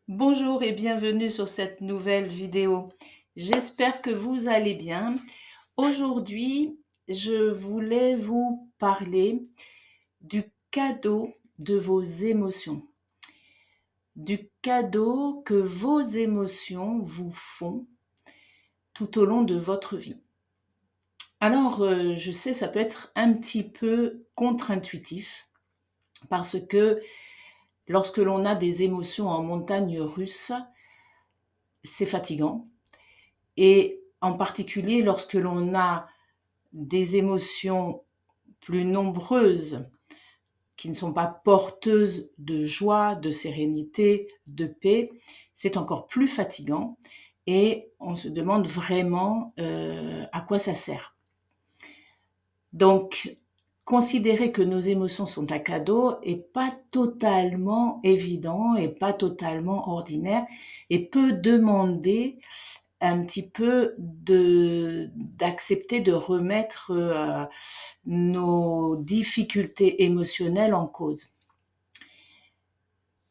Bonjour et bienvenue sur cette nouvelle vidéo. J'espère que vous allez bien. Aujourd'hui, je voulais vous parler du cadeau de vos émotions, du cadeau que vos émotions vous font tout au long de votre vie. Alors, je sais, ça peut être un petit peu contre-intuitif parce que lorsque l'on a des émotions en montagne russe, c'est fatigant. Et en particulier lorsque l'on a des émotions plus nombreuses, qui ne sont pas porteuses de joie, de sérénité, de paix, c'est encore plus fatigant et on se demande vraiment à quoi ça sert. Donc, considérer que nos émotions sont un cadeau est pas totalement évident et pas totalement ordinaire et peut demander un petit peu d'accepter de remettre nos difficultés émotionnelles en cause.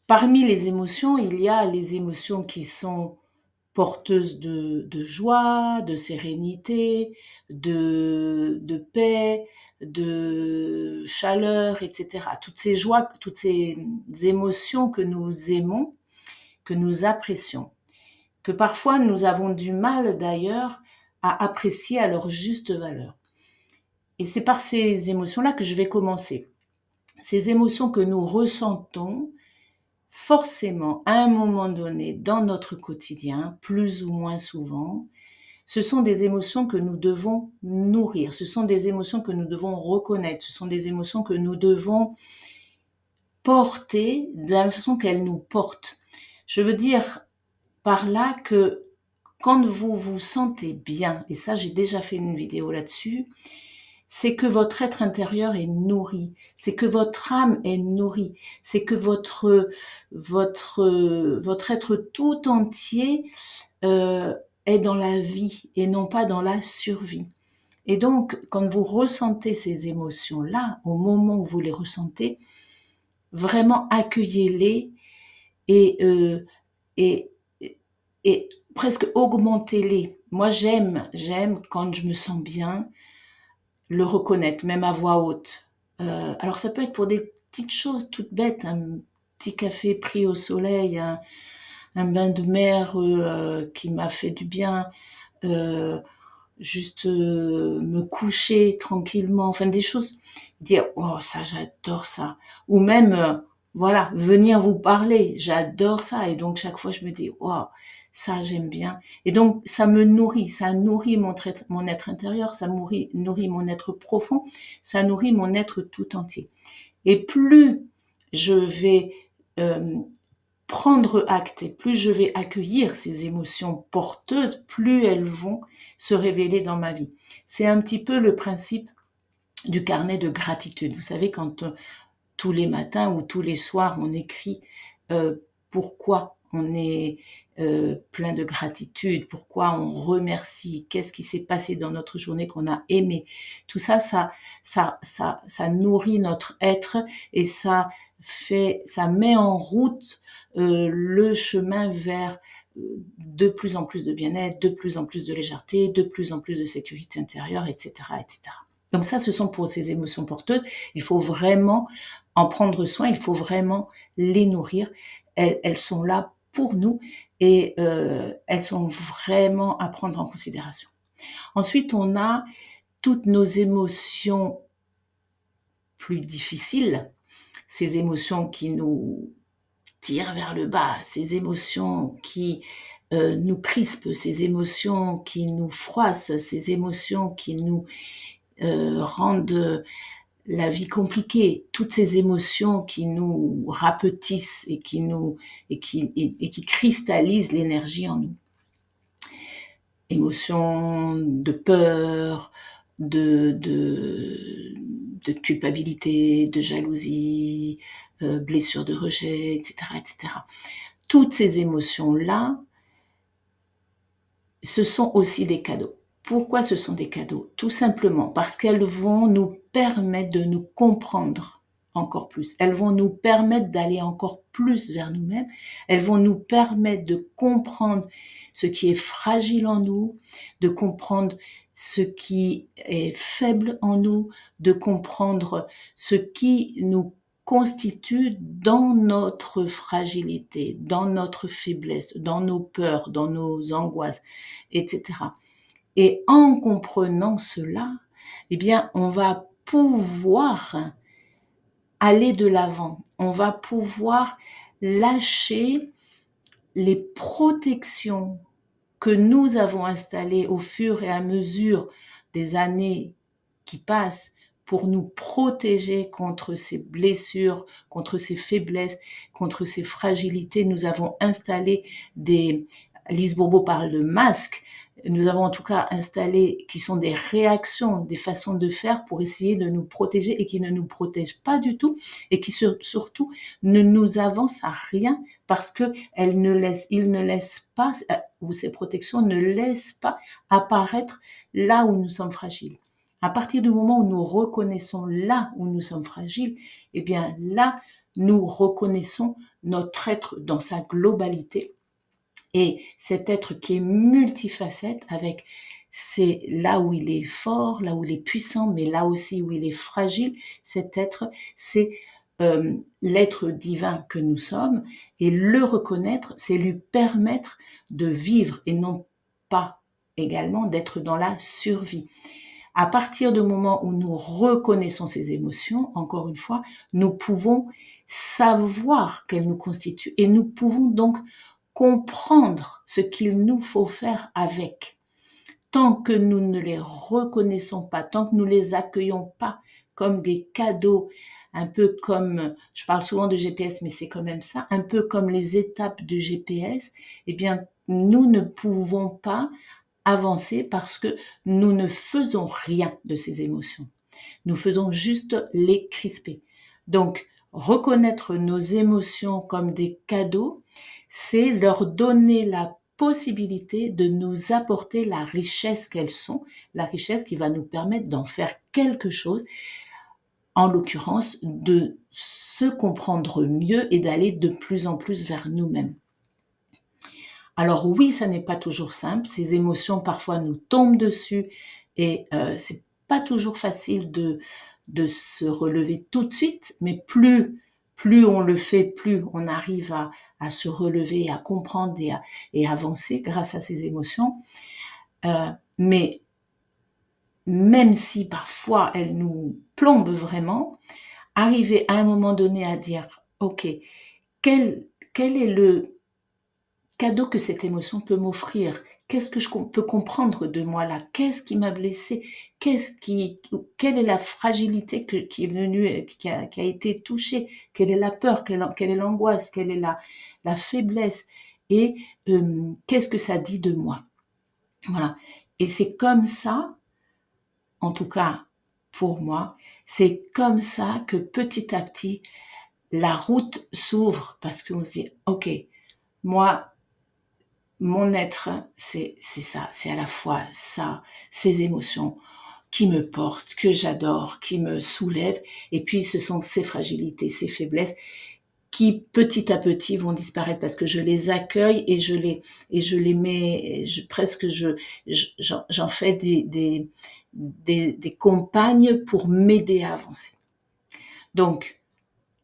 Parmi les émotions, il y a les émotions qui sont porteuses de joie, de sérénité, de paix, de chaleur, etc. Toutes ces joies, toutes ces émotions que nous aimons, que nous apprécions, que parfois nous avons du mal d'ailleurs à apprécier à leur juste valeur. Et c'est par ces émotions-là que je vais commencer. Ces émotions que nous ressentons forcément à un moment donné dans notre quotidien, plus ou moins souvent, ce sont des émotions que nous devons nourrir, ce sont des émotions que nous devons reconnaître, ce sont des émotions que nous devons porter de la façon qu'elles nous portent. Je veux dire par là que quand vous vous sentez bien, et ça j'ai déjà fait une vidéo là-dessus, c'est que votre être intérieur est nourri, c'est que votre âme est nourrie, c'est que votre être tout entier est dans la vie et non pas dans la survie. Et donc, quand vous ressentez ces émotions-là, au moment où vous les ressentez, vraiment accueillez-les et, et, et presque augmentez-les. Moi, j'aime quand je me sens bien, le reconnaître, même à voix haute. Alors ça peut être pour des petites choses toutes bêtes, un petit café pris au soleil, un bain de mer qui m'a fait du bien, juste me coucher tranquillement, enfin des choses, dire oh ça j'adore ça, ou même voilà venir vous parler, j'adore ça et donc chaque fois je me dis wow ça j'aime bien et donc ça me nourrit, ça nourrit mon être intérieur, ça nourrit mon être profond, ça nourrit mon être tout entier. Et plus je vais prendre acte et plus je vais accueillir ces émotions porteuses, plus elles vont se révéler dans ma vie. C'est un petit peu le principe du carnet de gratitude. Vous savez, quand tous les matins ou tous les soirs, on écrit pourquoi on est plein de gratitude, pourquoi on remercie, qu'est-ce qui s'est passé dans notre journée qu'on a aimé. Tout ça, ça nourrit notre être et ça met en route le chemin vers de plus en plus de bien-être, de plus en plus de légèreté, de plus en plus de sécurité intérieure, etc., etc. Donc ça, ce sont pour ces émotions porteuses. Il faut vraiment en prendre soin, il faut vraiment les nourrir. Elles sont là pour nous et elles sont vraiment à prendre en considération. Ensuite, on a toutes nos émotions plus difficiles, ces émotions qui nous tirent vers le bas, ces émotions qui nous crispent, ces émotions qui nous froissent, ces émotions qui nous rendent la vie compliquée, toutes ces émotions qui nous rapetissent et qui cristallisent l'énergie en nous. Émotions de peur, de culpabilité, de jalousie, blessures de rejet, etc., etc. Toutes ces émotions-là, ce sont aussi des cadeaux. Pourquoi ce sont des cadeaux? Tout simplement parce qu'elles vont nous permettre de nous comprendre encore plus. Elles vont nous permettre d'aller encore plus vers nous-mêmes. Elles vont nous permettre de comprendre ce qui est fragile en nous, de comprendre ce qui est faible en nous, de comprendre ce qui nous constitue dans notre fragilité, dans notre faiblesse, dans nos peurs, dans nos angoisses, etc. Et en comprenant cela, eh bien, on va pouvoir aller de l'avant. On va pouvoir lâcher les protections que nous avons installées au fur et à mesure des années qui passent pour nous protéger contre ces blessures, contre ces faiblesses, contre ces fragilités. Nous avons installé des... Lise Bourbeau parle de masques. Nous avons en tout cas installé qui sont des réactions, des façons de faire pour essayer de nous protéger et qui ne nous protègent pas du tout et qui surtout ne nous avancent à rien parce que ils ne laissent pas, ou ces protections ne laissent pas apparaître là où nous sommes fragiles. À partir du moment où nous reconnaissons là où nous sommes fragiles, eh bien là, nous reconnaissons notre être dans sa globalité. Et cet être qui est multifacette avec c'est là où il est fort, là où il est puissant, mais là aussi où il est fragile, cet être, c'est l'être divin que nous sommes. Et le reconnaître, c'est lui permettre de vivre et non pas également d'être dans la survie. À partir du moment où nous reconnaissons ces émotions, encore une fois, nous pouvons savoir qu'elles nous constituent et nous pouvons donc comprendre ce qu'il nous faut faire avec. Tant que nous ne les reconnaissons pas, tant que nous les accueillons pas comme des cadeaux, un peu comme, je parle souvent de GPS, mais c'est quand même ça, un peu comme les étapes du GPS, eh bien, nous ne pouvons pas avancer parce que nous ne faisons rien de ces émotions. Nous faisons juste les crisper. Donc, reconnaître nos émotions comme des cadeaux, c'est leur donner la possibilité de nous apporter la richesse qu'elles sont, la richesse qui va nous permettre d'en faire quelque chose, en l'occurrence de se comprendre mieux et d'aller de plus en plus vers nous-mêmes. Alors oui, ça n'est pas toujours simple, ces émotions parfois nous tombent dessus et c'est pas toujours facile de se relever tout de suite, mais plus on le fait, plus on arrive à se relever, à comprendre et avancer grâce à ces émotions. Mais même si parfois elles nous plombent vraiment, arriver à un moment donné à dire « Ok, quel est le cadeau que cette émotion peut m'offrir? Qu'est-ce que je peux comprendre de moi là? Qu'est-ce qui m'a blessé? Quelle est la fragilité qui est venue, qui a été touchée? Quelle est la peur? Quelle est l'angoisse? Quelle est la faiblesse? Et qu'est-ce que ça dit de moi? Voilà. Et c'est comme ça, en tout cas pour moi, c'est comme ça que petit à petit, la route s'ouvre parce qu'on se dit, ok, moi, mon être, c'est ça, c'est à la fois ça, ces émotions qui me portent, que j'adore, qui me soulèvent, et puis ce sont ces fragilités, ces faiblesses qui petit à petit vont disparaître parce que je les accueille et je les mets, j'en fais des compagnes pour m'aider à avancer. Donc,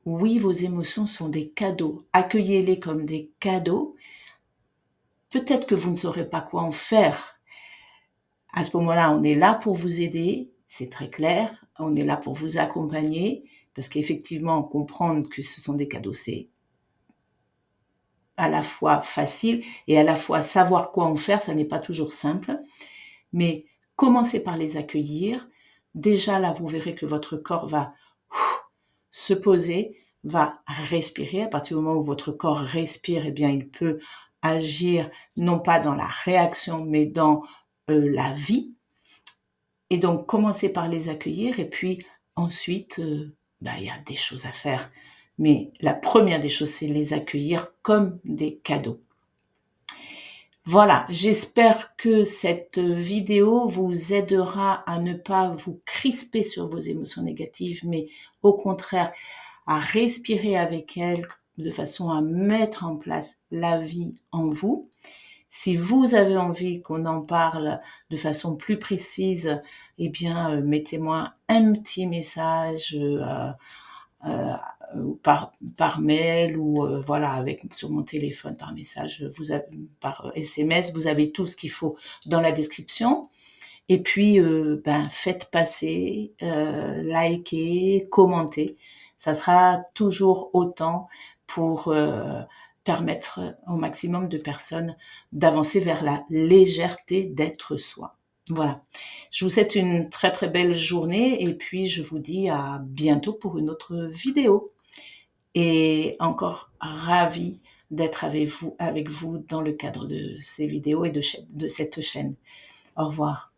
oui, vos émotions sont des cadeaux. Accueillez-les comme des cadeaux. Peut-être que vous ne saurez pas quoi en faire. À ce moment-là, on est là pour vous aider, c'est très clair. On est là pour vous accompagner, parce qu'effectivement, comprendre que ce sont des cadeaux, c'est à la fois facile et à la fois savoir quoi en faire, ça n'est pas toujours simple. Mais commencez par les accueillir. Déjà là, vous verrez que votre corps va se poser, va respirer. À partir du moment où votre corps respire, eh bien, il peut agir non pas dans la réaction, mais dans la vie. Et donc, commencez par les accueillir et puis ensuite, il y a des choses à faire. Mais la première des choses, c'est les accueillir comme des cadeaux. Voilà, j'espère que cette vidéo vous aidera à ne pas vous crisper sur vos émotions négatives, mais au contraire à respirer avec elles de façon à mettre en place la vie en vous. Si vous avez envie qu'on en parle de façon plus précise, eh bien, mettez-moi un petit message euh, par mail ou voilà avec sur mon téléphone par message, par SMS, vous avez tout ce qu'il faut dans la description. Et puis, faites passer, likez, commentez. Ça sera toujours autant pour permettre au maximum de personnes d'avancer vers la légèreté d'être soi. Voilà. Je vous souhaite une très très belle journée et puis je vous dis à bientôt pour une autre vidéo. Et encore ravie d'être avec vous dans le cadre de ces vidéos et de cette chaîne. Au revoir.